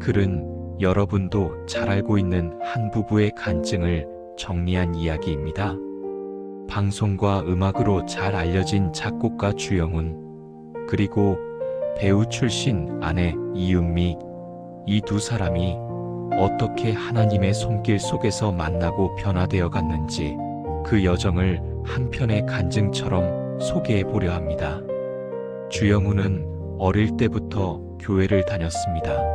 글은 여러분도 잘 알고 있는 한 부부의 간증을 정리한 이야기입니다. 방송과 음악으로 잘 알려진 작곡가 주영훈, 그리고 배우 출신 아내 이은미, 이 두 사람이 어떻게 하나님의 손길 속에서 만나고 변화되어 갔는지 그 여정을 한 편의 간증처럼 소개해 보려 합니다. 주영훈은 어릴 때부터 교회를 다녔습니다.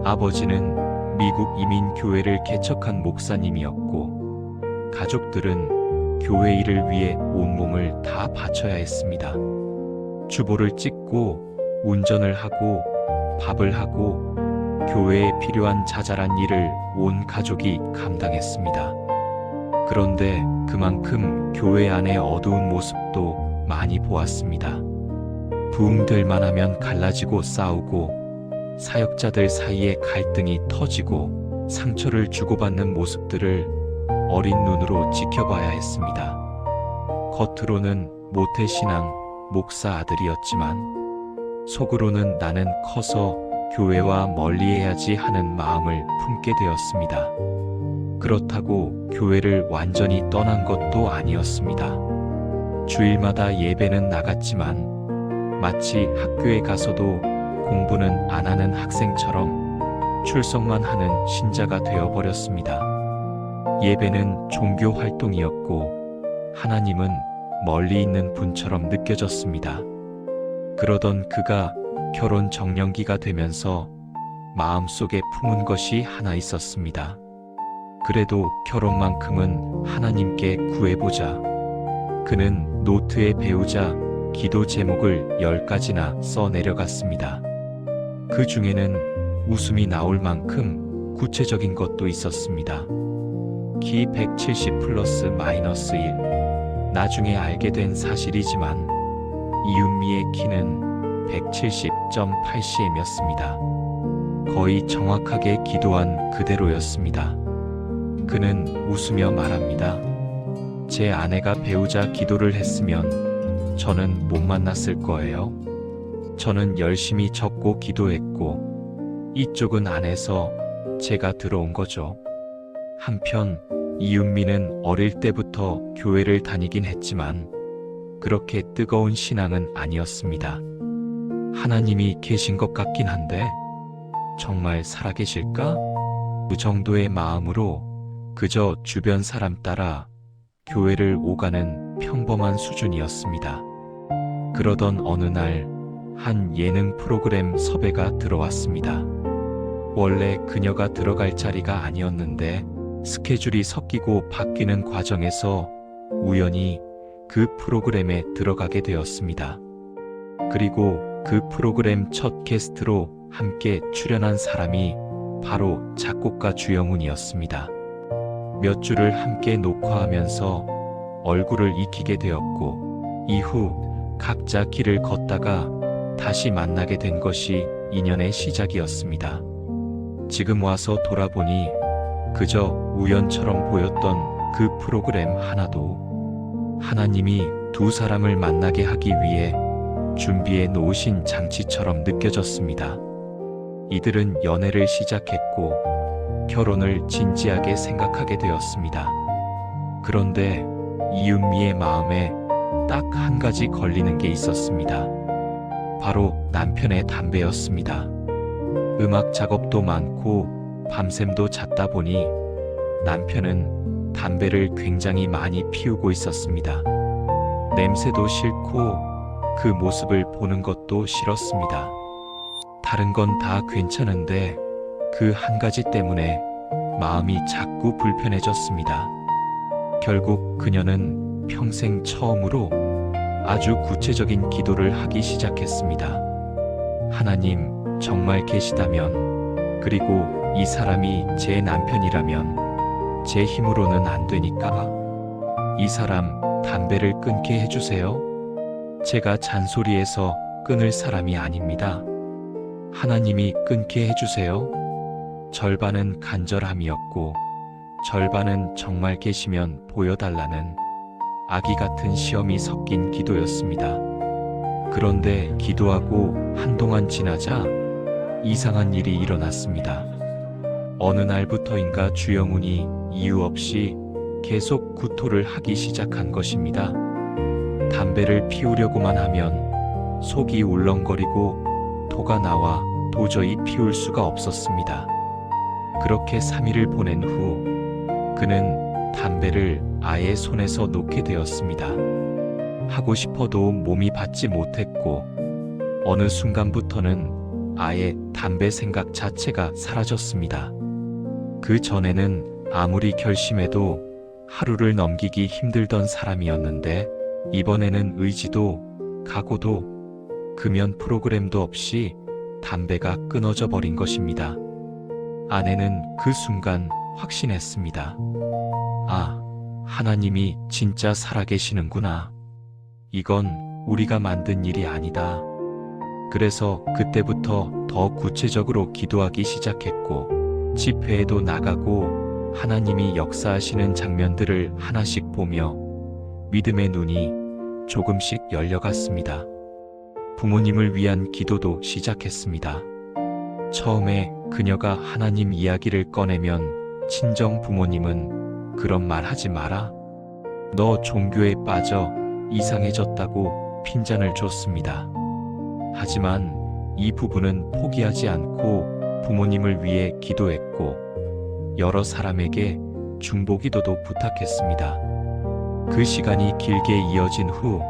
아버지는 미국 이민교회를 개척한 목사님이었고, 가족들은 교회 일을 위해 온몸을 다 바쳐야 했습니다. 주보를 찍고, 운전을 하고, 밥을 하고, 교회에 필요한 자잘한 일을 온 가족이 감당했습니다. 그런데 그만큼 교회 안의 어두운 모습도 많이 보았습니다. 부흥될 만하면 갈라지고 싸우고, 사역자들 사이에 갈등이 터지고 상처를 주고받는 모습들을 어린 눈으로 지켜봐야 했습니다. 겉으로는 모태신앙 목사 아들이었지만 속으로는 나는 커서 교회와 멀리해야지 하는 마음을 품게 되었습니다. 그렇다고 교회를 완전히 떠난 것도 아니었습니다. 주일마다 예배는 나갔지만 마치 학교에 가서도 공부는 안 하는 학생처럼 출석만 하는 신자가 되어버렸습니다. 예배는 종교 활동이었고 하나님은 멀리 있는 분처럼 느껴졌습니다. 그러던 그가 결혼 정년기가 되면서 마음속에 품은 것이 하나 있었습니다. 그래도 결혼만큼은 하나님께 구해보자. 그는 노트에 배우자 기도 제목을 10가지나 써 내려갔습니다. 그 중에는 웃음이 나올 만큼 구체적인 것도 있었습니다. 키 170 플러스 마이너스 1. 나중에 알게 된 사실이지만 이은미의 키는 170.8cm였습니다. 거의 정확하게 기도한 그대로였습니다. 그는 웃으며 말합니다. 제 아내가 배우자 기도를 했으면 저는 못 만났을 거예요. 저는 열심히 적고 기도했고 이쪽은 안 해서 제가 들어온 거죠. 한편 이은미는 어릴 때부터 교회를 다니긴 했지만 그렇게 뜨거운 신앙은 아니었습니다. 하나님이 계신 것 같긴 한데 정말 살아계실까? 그 정도의 마음으로 그저 주변 사람 따라 교회를 오가는 평범한 수준이었습니다. 그러던 어느 날 한 예능 프로그램 섭외가 들어왔습니다. 원래 그녀가 들어갈 자리가 아니었는데 스케줄이 섞이고 바뀌는 과정에서 우연히 그 프로그램에 들어가게 되었습니다. 그리고 그 프로그램 첫 게스트로 함께 출연한 사람이 바로 작곡가 주영훈이었습니다. 몇 주를 함께 녹화하면서 얼굴을 익히게 되었고 이후 각자 길을 걷다가 다시 만나게 된 것이 인연의 시작이었습니다. 지금 와서 돌아보니 그저 우연처럼 보였던 그 프로그램 하나도 하나님이 두 사람을 만나게 하기 위해 준비해 놓으신 장치처럼 느껴졌습니다. 이들은 연애를 시작했고 결혼을 진지하게 생각하게 되었습니다. 그런데 이은미의 마음에 딱 한 가지 걸리는 게 있었습니다. 바로 남편의 담배였습니다. 음악 작업도 많고 밤샘도 잤다 보니 남편은 담배를 굉장히 많이 피우고 있었습니다. 냄새도 싫고 그 모습을 보는 것도 싫었습니다. 다른 건 다 괜찮은데 그 한 가지 때문에 마음이 자꾸 불편해졌습니다. 결국 그녀는 평생 처음으로 아주 구체적인 기도를 하기 시작했습니다. 하나님, 정말 계시다면, 그리고 이 사람이 제 남편이라면 제 힘으로는 안 되니까 이 사람 담배를 끊게 해주세요. 제가 잔소리해서 끊을 사람이 아닙니다. 하나님이 끊게 해주세요. 절반은 간절함이었고 절반은 정말 계시면 보여달라는 아기 같은 시험이 섞인 기도였습니다. 그런데 기도하고 한동안 지나자 이상한 일이 일어났습니다. 어느 날부터인가 주영훈이 이유 없이 계속 구토를 하기 시작한 것입니다. 담배를 피우려고만 하면 속이 울렁거리고 토가 나와 도저히 피울 수가 없었습니다. 그렇게 3일을 보낸 후 그는 담배를 아예 손에서 놓게 되었습니다. 하고 싶어도 몸이 받지 못했고 어느 순간부터는 아예 담배 생각 자체가 사라졌습니다. 그 전에는 아무리 결심해도 하루를 넘기기 힘들던 사람이었는데 이번에는 의지도 각오도 금연 프로그램도 없이 담배가 끊어져 버린 것입니다. 아내는 그 순간 확신했습니다. 아, 하나님이 진짜 살아계시는구나. 이건 우리가 만든 일이 아니다. 그래서 그때부터 더 구체적으로 기도하기 시작했고 집회에도 나가고 하나님이 역사하시는 장면들을 하나씩 보며 믿음의 눈이 조금씩 열려갔습니다. 부모님을 위한 기도도 시작했습니다. 처음에 그녀가 하나님 이야기를 꺼내면 친정 부모님은 그런 말 하지 마라. 너 종교에 빠져 이상해졌다고 핀잔을 줬습니다. 하지만 이 부부는 포기하지 않고 부모님을 위해 기도했고 여러 사람에게 중보기도도 부탁했습니다. 그 시간이 길게 이어진 후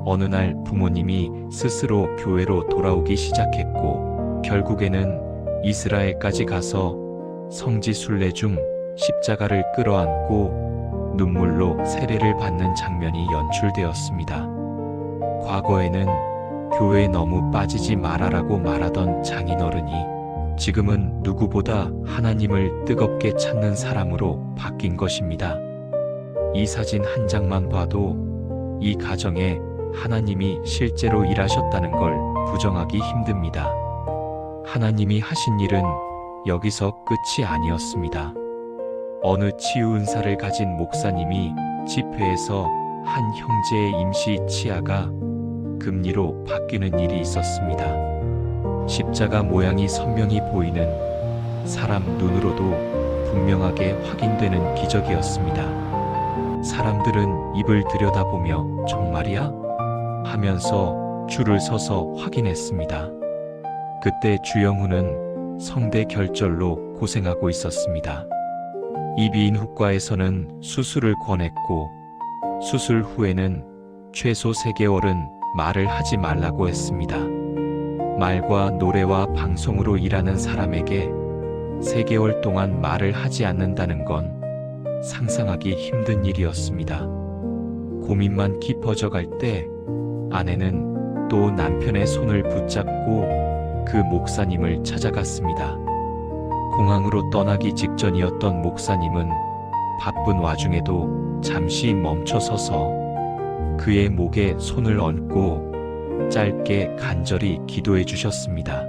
어느 날 부모님이 스스로 교회로 돌아오기 시작했고 결국에는 이스라엘까지 가서 성지 순례 중 십자가를 끌어안고 눈물로 세례를 받는 장면이 연출되었습니다. 과거에는 교회에 너무 빠지지 말아라고 말하던 장인어른이 지금은 누구보다 하나님을 뜨겁게 찾는 사람으로 바뀐 것입니다. 이 사진 한 장만 봐도 이 가정에 하나님이 실제로 일하셨다는 걸 부정하기 힘듭니다. 하나님이 하신 일은 여기서 끝이 아니었습니다. 어느 치유 은사를 가진 목사님이 집회에서 한 형제의 임시 치아가 금리로 바뀌는 일이 있었습니다. 십자가 모양이 선명히 보이는 사람 눈으로도 분명하게 확인되는 기적이었습니다. 사람들은 입을 들여다보며 정말이야? 하면서 줄을 서서 확인했습니다. 그때 주영훈은 성대 결절로 고생하고 있었습니다. 이비인후과에서는 수술을 권했고 수술 후에는 최소 3개월은 말을 하지 말라고 했습니다. 말과 노래와 방송으로 일하는 사람에게 3개월 동안 말을 하지 않는다는 건 상상하기 힘든 일이었습니다. 고민만 깊어져 갈 때 아내는 또 남편의 손을 붙잡고 그 목사님을 찾아갔습니다. 공항으로 떠나기 직전이었던 목사님은 바쁜 와중에도 잠시 멈춰서서 그의 목에 손을 얹고 짧게 간절히 기도해 주셨습니다.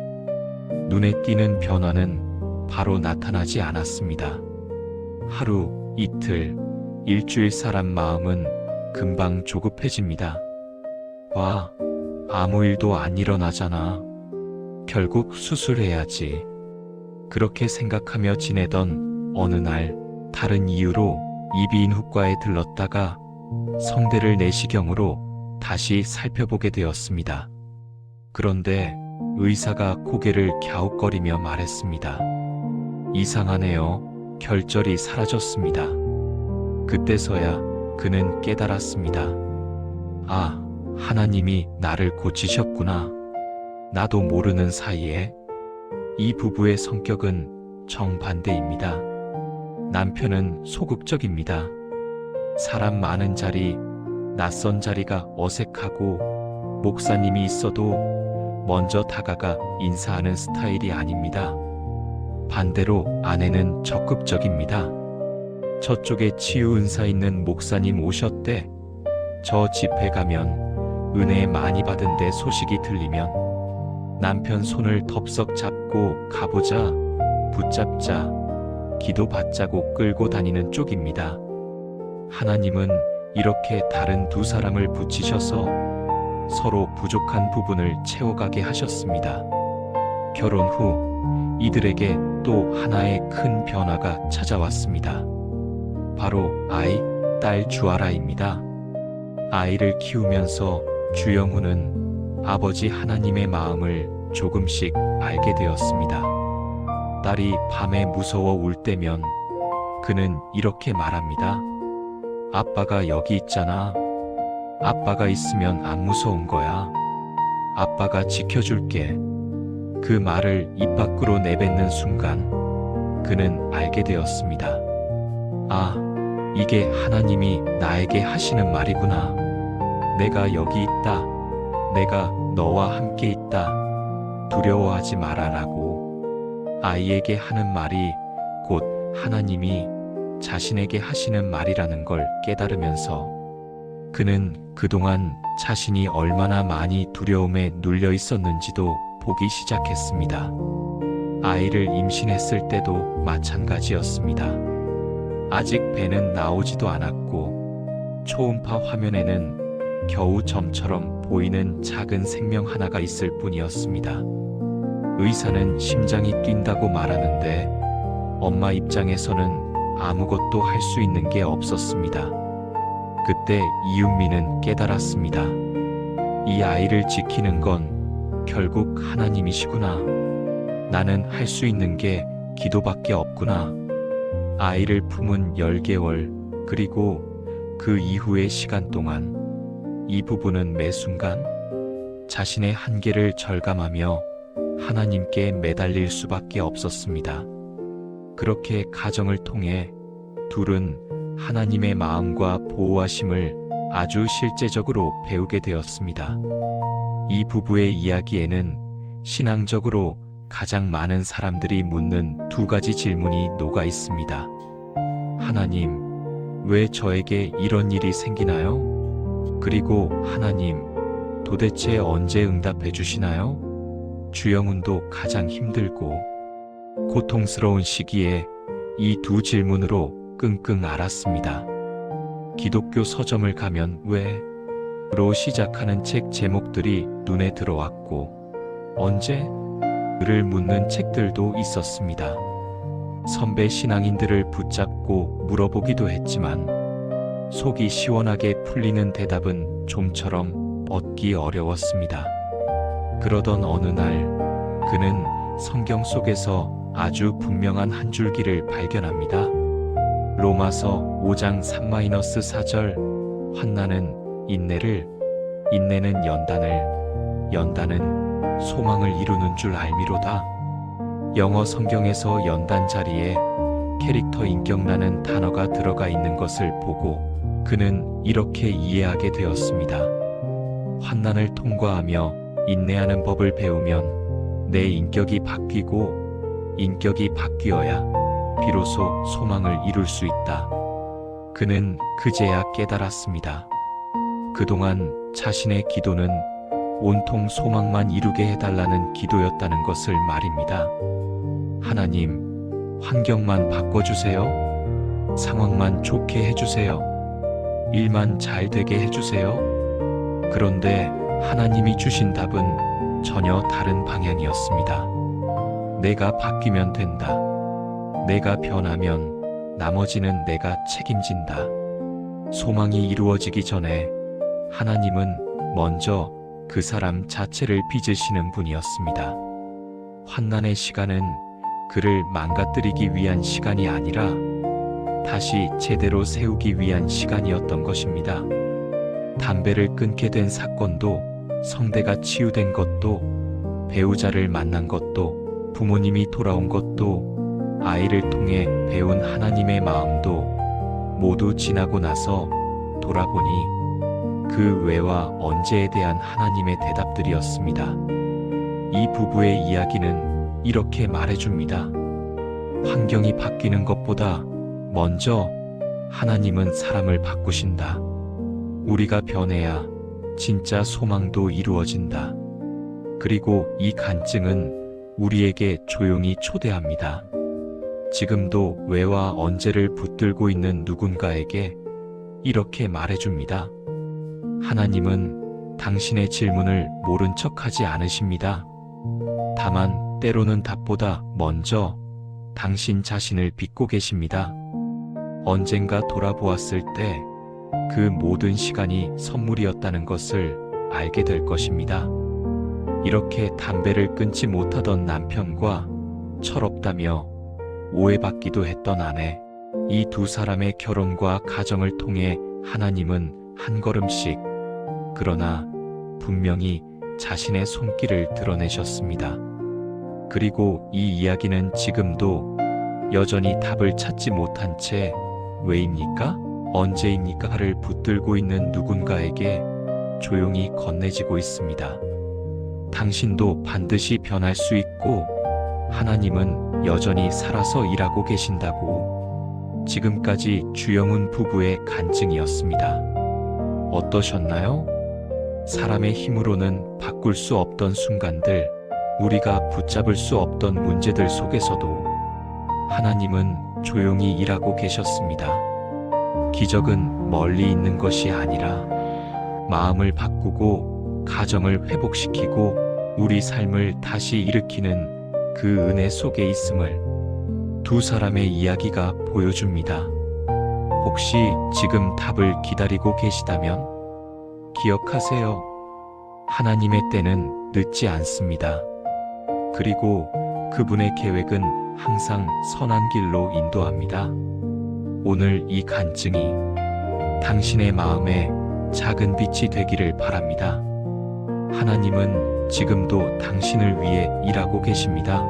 눈에 띄는 변화는 바로 나타나지 않았습니다. 하루, 이틀, 일주일 사람 마음은 금방 조급해집니다. 와, 아무 일도 안 일어나잖아. 결국 수술해야지. 그렇게 생각하며 지내던 어느 날 다른 이유로 이비인후과에 들렀다가 성대를 내시경으로 다시 살펴보게 되었습니다. 그런데 의사가 고개를 갸웃거리며 말했습니다. 이상하네요. 결절이 사라졌습니다. 그때서야 그는 깨달았습니다. 아, 하나님이 나를 고치셨구나. 나도 모르는 사이에. 이 부부의 성격은 정반대입니다. 남편은 소극적입니다. 사람 많은 자리, 낯선 자리가 어색하고 목사님이 있어도 먼저 다가가 인사하는 스타일이 아닙니다. 반대로 아내는 적극적입니다. 저쪽에 치유 은사 있는 목사님 오셨대. 저 집회 가면 은혜 많이 받은데 소식이 들리면 남편 손을 덥석 잡고 가보자, 붙잡자, 기도받자고 끌고 다니는 쪽입니다. 하나님은 이렇게 다른 두 사람을 붙이셔서 서로 부족한 부분을 채워가게 하셨습니다. 결혼 후 이들에게 또 하나의 큰 변화가 찾아왔습니다. 바로 딸 주아라입니다. 아이를 키우면서 주영훈은 아버지 하나님의 마음을 조금씩 알게 되었습니다. 딸이 밤에 무서워 울 때면 그는 이렇게 말합니다. 아빠가 여기 있잖아. 아빠가 있으면 안 무서운 거야. 아빠가 지켜줄게. 그 말을 입 밖으로 내뱉는 순간 그는 알게 되었습니다. 아, 이게 하나님이 나에게 하시는 말이구나. 내가 여기 있다. 내가 너와 함께 있다. 두려워하지 말아라고. 아이에게 하는 말이 곧 하나님이 자신에게 하시는 말이라는 걸 깨달으면서 그는 그동안 자신이 얼마나 많이 두려움에 눌려 있었는지도 보기 시작했습니다. 아이를 임신했을 때도 마찬가지였습니다. 아직 배는 나오지도 않았고 초음파 화면에는 겨우 점처럼 보이는 작은 생명 하나가 있을 뿐이었습니다. 의사는 심장이 뛴다고 말하는데 엄마 입장에서는 아무것도 할 수 있는 게 없었습니다. 그때 이은미는 깨달았습니다. 이 아이를 지키는 건 결국 하나님이시구나. 나는 할 수 있는 게 기도밖에 없구나. 아이를 품은 10개월, 그리고 그 이후의 시간 동안 이 부부는 매 순간 자신의 한계를 절감하며 하나님께 매달릴 수밖에 없었습니다. 그렇게 가정을 통해 둘은 하나님의 마음과 보호하심을 아주 실제적으로 배우게 되었습니다. 이 부부의 이야기에는 신앙적으로 가장 많은 사람들이 묻는 두 가지 질문이 녹아 있습니다. 하나님, 왜 저에게 이런 일이 생기나요? 그리고 하나님, 도대체 언제 응답해 주시나요? 주영훈도 가장 힘들고 고통스러운 시기에 이 두 질문으로 끙끙 앓았습니다. 기독교 서점을 가면 왜? 로 시작하는 책 제목들이 눈에 들어왔고 언제? 를 묻는 책들도 있었습니다. 선배 신앙인들을 붙잡고 물어보기도 했지만 속이 시원하게 풀리는 대답은 좀처럼 얻기 어려웠습니다. 그러던 어느 날 그는 성경 속에서 아주 분명한 한 줄기를 발견합니다. 로마서 5장 3-4절 환난은 인내를, 인내는 연단을, 연단은 소망을 이루는 줄 알미로다. 영어 성경에서 연단 자리에 캐릭터 인격라는 단어가 들어가 있는 것을 보고 그는 이렇게 이해하게 되었습니다. 환난을 통과하며 인내하는 법을 배우면 내 인격이 바뀌고 인격이 바뀌어야 비로소 소망을 이룰 수 있다. 그는 그제야 깨달았습니다. 그동안 자신의 기도는 온통 소망만 이루게 해달라는 기도였다는 것을 말입니다. 하나님, 환경만 바꿔주세요. 상황만 좋게 해주세요. 일만 잘 되게 해주세요. 그런데 하나님이 주신 답은 전혀 다른 방향이었습니다. 내가 바뀌면 된다. 내가 변하면 나머지는 내가 책임진다. 소망이 이루어지기 전에 하나님은 먼저 그 사람 자체를 빚으시는 분이었습니다. 환난의 시간은 그를 망가뜨리기 위한 시간이 아니라 다시 제대로 세우기 위한 시간이었던 것입니다. 담배를 끊게 된 사건도, 성대가 치유된 것도, 배우자를 만난 것도, 부모님이 돌아온 것도, 아이를 통해 배운 하나님의 마음도 모두 지나고 나서 돌아보니 그 왜와 언제에 대한 하나님의 대답들이었습니다. 이 부부의 이야기는 이렇게 말해줍니다. 환경이 바뀌는 것보다 먼저 하나님은 사람을 바꾸신다. 우리가 변해야 진짜 소망도 이루어진다. 그리고 이 간증은 우리에게 조용히 초대합니다. 지금도 왜와 언제를 붙들고 있는 누군가에게 이렇게 말해줍니다. 하나님은 당신의 질문을 모른 척하지 않으십니다. 다만 때로는 답보다 먼저 당신 자신을 빚고 계십니다. 언젠가 돌아보았을 때 그 모든 시간이 선물이었다는 것을 알게 될 것입니다. 이렇게 담배를 끊지 못하던 남편과 철없다며 오해받기도 했던 아내, 이 두 사람의 결혼과 가정을 통해 하나님은 한 걸음씩, 그러나 분명히 자신의 손길을 드러내셨습니다. 그리고 이 이야기는 지금도 여전히 답을 찾지 못한 채 왜입니까? 언제입니까?를 붙들고 있는 누군가에게 조용히 건네지고 있습니다. 당신도 반드시 변할 수 있고 하나님은 여전히 살아서 일하고 계신다고. 지금까지 주영훈 부부의 간증이었습니다. 어떠셨나요? 사람의 힘으로는 바꿀 수 없던 순간들, 우리가 붙잡을 수 없던 문제들 속에서도 하나님은 조용히 일하고 계셨습니다. 기적은 멀리 있는 것이 아니라 마음을 바꾸고 가정을 회복시키고 우리 삶을 다시 일으키는 그 은혜 속에 있음을 두 사람의 이야기가 보여줍니다. 혹시 지금 답을 기다리고 계시다면 기억하세요. 하나님의 때는 늦지 않습니다. 그리고 그분의 계획은 항상 선한 길로 인도합니다. 오늘 이 간증이 당신의 마음에 작은 빛이 되기를 바랍니다. 하나님은 지금도 당신을 위해 일하고 계십니다.